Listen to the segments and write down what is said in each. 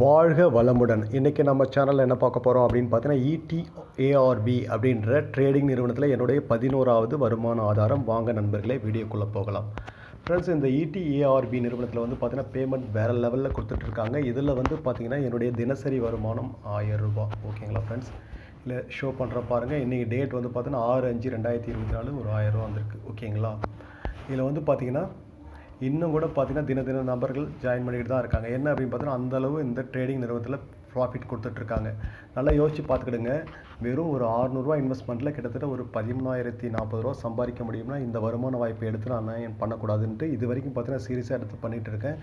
வாழ்க வளமுடன். இன்றைக்கி நம்ம சேனலில் என்ன பார்க்க போகிறோம் அப்படின்னு பார்த்தீங்கன்னா, ETARB அப்படின்ற ட்ரேடிங் நிறுவனத்தில் என்னுடைய 11வது வருமான ஆதாரம். வாங்க நண்பர்களே, வீடியோக்குள்ளே போகலாம். ஃப்ரெண்ட்ஸ், இந்த ETARB நிறுவனத்தில் வந்து பார்த்தீங்கன்னா பேமெண்ட் வேறு லெவலில் கொடுத்துட்ருக்காங்க. இதில் வந்து பார்த்திங்கன்னா என்னுடைய தினசரி வருமானம் 1000 ரூபா. ஓகேங்களா ஃப்ரெண்ட்ஸ், இல்லை ஷோ பண்ணுற பாருங்கள். இன்றைக்கி டேட் வந்து பார்த்தீங்கன்னா 6/5/2024 ஒரு 1000 ரூபா வந்திருக்கு. ஓகேங்களா, இதில் வந்து பார்த்திங்கன்னா இன்னும் கூட பார்த்திங்கன்னா தின நபர்கள் ஜாயின் பண்ணிக்கிட்டு தான் இருக்காங்க. என்ன அப்படின்னு பார்த்தீங்கன்னா, அந்தளவு இந்த ட்ரேடிங் நிறுவனத்தில் ப்ராஃபிட் கொடுத்துட்ருக்காங்க. நல்லா யோசித்து பார்த்துக்கிடுங்க. வெறும் ஒரு 600 இன்வெஸ்ட்மெண்ட்டில் கிட்டத்தட்ட ஒரு 13,040 ரூபா சம்பாதிக்க முடியும்னா இந்த வருமான வாய்ப்பை எடுத்து நான் ஏன் பண்ணக்கூடாதுன்ட்டு இது வரைக்கும் பார்த்தீங்கன்னா சீரியஸாக எடுத்து பண்ணிகிட்டு இருக்கேன்.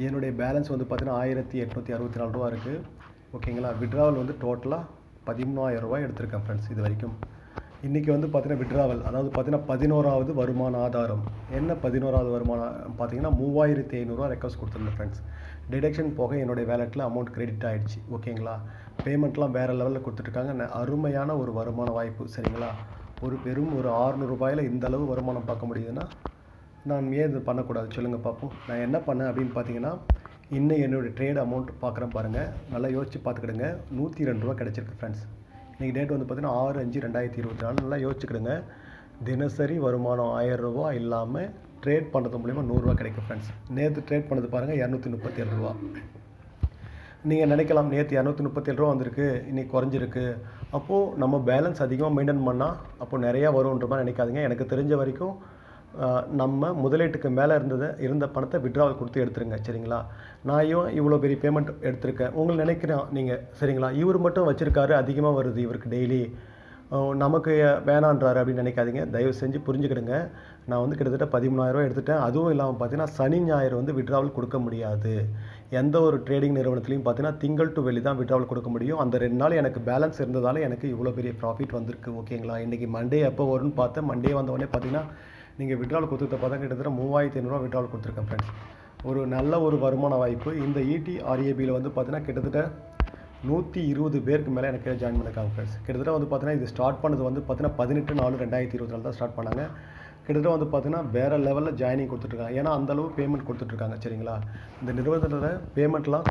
என்னுடைய பேலன்ஸ் வந்து பார்த்தீங்கன்னா 1864 ரூபா இருக்குது. ஓகேங்களா, விட்ராவல் வந்து டோட்டலாக 13,000 ரூபாய் எடுத்திருக்கேன் ஃப்ரெண்ட்ஸ் இது வரைக்கும். இன்றைக்கி வந்து பார்த்திங்கன்னா விட்ராவல், அதாவது பார்த்திங்கன்னா 11வது வருமான ஆதாரம். என்ன 11வது வருமானம் பார்த்திங்கன்னா 3500 ரூபா ரெக்வஸ்ட் கொடுத்துருந்தேன் ஃப்ரெண்ட்ஸ். டிடக்ஷன் போக என்னுடைய வேலெட்டில் அமௌண்ட் கிரெடிட் ஆகிடுச்சு. ஓகேங்களா, பேமெண்ட்லாம் வேறு லெவலில் கொடுத்துட்ருக்காங்க. அருமையான ஒரு வருமான வாய்ப்பு. சரிங்களா, ஒரு 600 ரூபாயில் இந்த அளவு வருமானம் பார்க்க முடியுதுன்னா நான் ஏன் இது பண்ணக்கூடாது சொல்லுங்கள் பார்ப்போம். நான் என்ன பண்ணேன் அப்படின்னு பார்த்தீங்கன்னா, இன்னும் என்னுடைய ட்ரேட் அமௌண்ட் பார்க்குறேன் பாருங்கள். நல்லா யோசித்து பார்த்துக்கிடுங்க. 102 ரூபா கிடச்சிருக்கு ஃப்ரெண்ட்ஸ். இன்றைக்கி டேட் வந்து பார்த்திங்கன்னா 6/5/2024. நல்லா யோசிச்சுக்கிடுங்க. தினசரி வருமானம் 1000 ரூபா இல்லாமல் ட்ரேட் பண்ணுறது மூலிமா 100 ரூபா கிடைக்கும் ஃப்ரெண்ட்ஸ். நேற்று ட்ரேட் பண்ணது பாருங்கள் 237 ரூபா. நீங்கள் நினைக்கலாம் நேற்று 237 ரூபா வந்திருக்கு, இன்றைக்கி குறைஞ்சிருக்கு, அப்போது நம்ம பேலன்ஸ் அதிகமாக மெயின்டைன் பண்ணால் அப்போது நிறையா வரும்ன்ற மாதிரி நினைக்காதீங்க. எனக்கு தெரிஞ்ச வரைக்கும் நம்ம முதலீட்டுக்கு மேலே இருந்த பணத்தை விட்ராவல் கொடுத்து எடுத்துருங்க. சரிங்களா, நான் இவ்வளோ பெரிய பேமெண்ட் எடுத்திருக்கேன் உங்களுக்கு நினைக்கிறேன் நீங்கள். சரிங்களா, இவர் மட்டும் வச்சுருக்காரு, அதிகமாக வருது இவருக்கு டெய்லி, நமக்கு வேணான்றாரு அப்படின்னு நினைக்காதீங்க. தயவு செஞ்சு புரிஞ்சுக்கிடுங்க. நான் வந்து கிட்டத்தட்ட 13,000 ரூபா எடுத்துட்டேன். அதுவும் இல்லாமல் பார்த்தீங்கன்னா சனி ஞாயிறு வந்து விட்ராவல் கொடுக்க முடியாது. எந்த ஒரு ட்ரேடிங் நிறுவனத்துலையும் பார்த்தீங்கன்னா திங்கள் டு வெள்ளி தான் விட்ராவல் கொடுக்க முடியும். அந்த 2 நாள் எனக்கு பேலன்ஸ் இருந்ததால் எனக்கு இவ்வளோ பெரிய ப்ராஃபிட் வந்திருக்கு. ஓகேங்களா, இன்றைக்கி மண்டே எப்போ வரும்னு பார்த்தேன். மண்டே வந்தவொடனே பார்த்தீங்கன்னா நீங்கள் விட்ராவல் கொடுத்துருக்க பார்த்தா கிட்டத்தட்ட 3500 ரூபா விட்ராவல் கொடுத்துருக்கேன் ஃப்ரெண்ட்ஸ். ஒரு நல்ல ஒரு வருமான வாய்ப்பு. இந்த ETRABயில் வந்து பார்த்தீங்கன்னா கிட்டத்தட்ட 120 பேருக்கு மேலே எனக்கு ஜாயின் பண்ணியிருக்காங்க ஃப்ரெண்ட்ஸ். கிட்டத்தட்ட வந்து பார்த்தீங்கன்னா இது ஸ்டார்ட் பண்ணது வந்து பார்த்தீங்கன்னா 18/4/2024 தான் ஸ்டார்ட் பண்ணாங்க. கிட்டத்தட்ட வந்து பார்த்தீங்கன்னா வேறு லெவலில் ஜாயினிங் கொடுத்துட்ருக்காங்க. ஏன்னா அந்தளவு பேமெண்ட் கொடுத்துட்ருக்காங்க. சரிங்களா, இந்த நிறுவனத்தில் பேமெண்ட்லாம்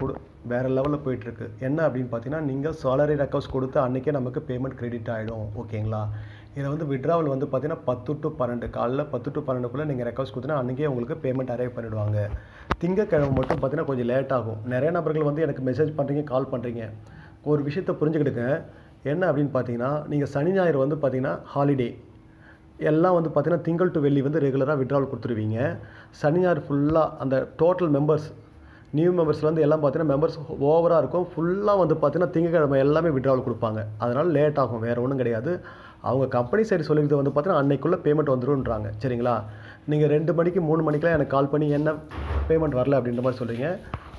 வேறு லெவலில் போயிட்டுருக்கு. என்ன அப்படின்னு பார்த்தீங்கன்னா, நீங்கள் சேலரி ரெக்வஸ்ட் கொடுத்து அன்றைக்கே நமக்கு பேமெண்ட் கிரெடிட் ஆகிடும். ஓகேங்களா, இதில் வந்து விட்ராவல் வந்து பார்த்தீங்கன்னா 10 to 12 காலைல 10 to 12க்குள்ளே நீங்கள் ரெக்வஸ்ட் கொடுத்தீங்கன்னா அன்றைக்கே உங்களுக்கு பேமெண்ட் அரைவ் பண்ணிவிடுவாங்க. திங்கக்கிழமை மட்டும் பார்த்தீங்கன்னா கொஞ்சம் லேட் ஆகும். நிறைய நபர்கள் வந்து எனக்கு மெசேஜ் பண்ணுறீங்க, கால் பண்ணுறீங்க. ஒரு விஷயத்தை புரிஞ்சுக்கிட்டுங்க. என்ன அப்படின்னு பார்த்தீங்கன்னா, நீங்கள் சனி ஞாயிறு வந்து பார்த்தீங்கன்னா ஹாலிடே எல்லாம் வந்து பார்த்தீங்கன்னா திங்கள் டு வெள்ளி வந்து ரெகுலராக விட்ராவல் கொடுத்துருவீங்க. சனி ஞாயிறு ஃபுல்லாக அந்த டோட்டல் மெம்பர்ஸ் நியூ மெம்பர்ஸில் வந்து எல்லாம் பார்த்தீங்கன்னா மெம்பர்ஸ் ஓவராக இருக்கும். ஃபுல்லாக வந்து பார்த்தீங்கன்னா திங்கக்கிழமை எல்லாமே விட்ராவல் கொடுப்பாங்க. அதனால் லேட் ஆகும், வேறு ஒன்றும் கிடையாது. அவங்க கம்பெனி சைடு சொல்லிக்கிறது வந்து பார்த்தீங்கன்னா அன்னைக்குள்ளே பேமெண்ட் வந்துடும்ன்றாங்க. சரிங்களா, நீங்கள் 2 மணிக்கு 3 மணிக்கெலாம் எனக்கு கால் பண்ணி என்ன பேமெண்ட் வரல அப்படின்ற மாதிரி சொல்கிறீங்க.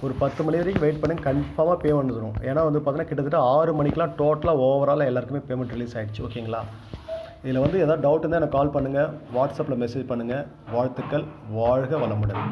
ஒரு 10 மணி வரைக்கும் வெயிட் பண்ணி கன்ஃபார்மாக பேமெண்ட் வந்துடும். ஏன்னா வந்து பார்த்தீங்கன்னா கிட்டத்தட்ட 6 மணிக்கெலாம் டோட்டலாக ஓவராலாக எல்லாருக்குமே பேமெண்ட் ரிலீஸ் ஆகிடுச்சு. ஓகேங்களா, இதில் வந்து ஏதாவது டவுட் இருந்தால் எனக்கு கால் பண்ணுங்கள், வாட்ஸ்அப்பில் மெசேஜ் பண்ணுங்கள். வாழ்த்துக்கள். வாழ்க வளமுடன்.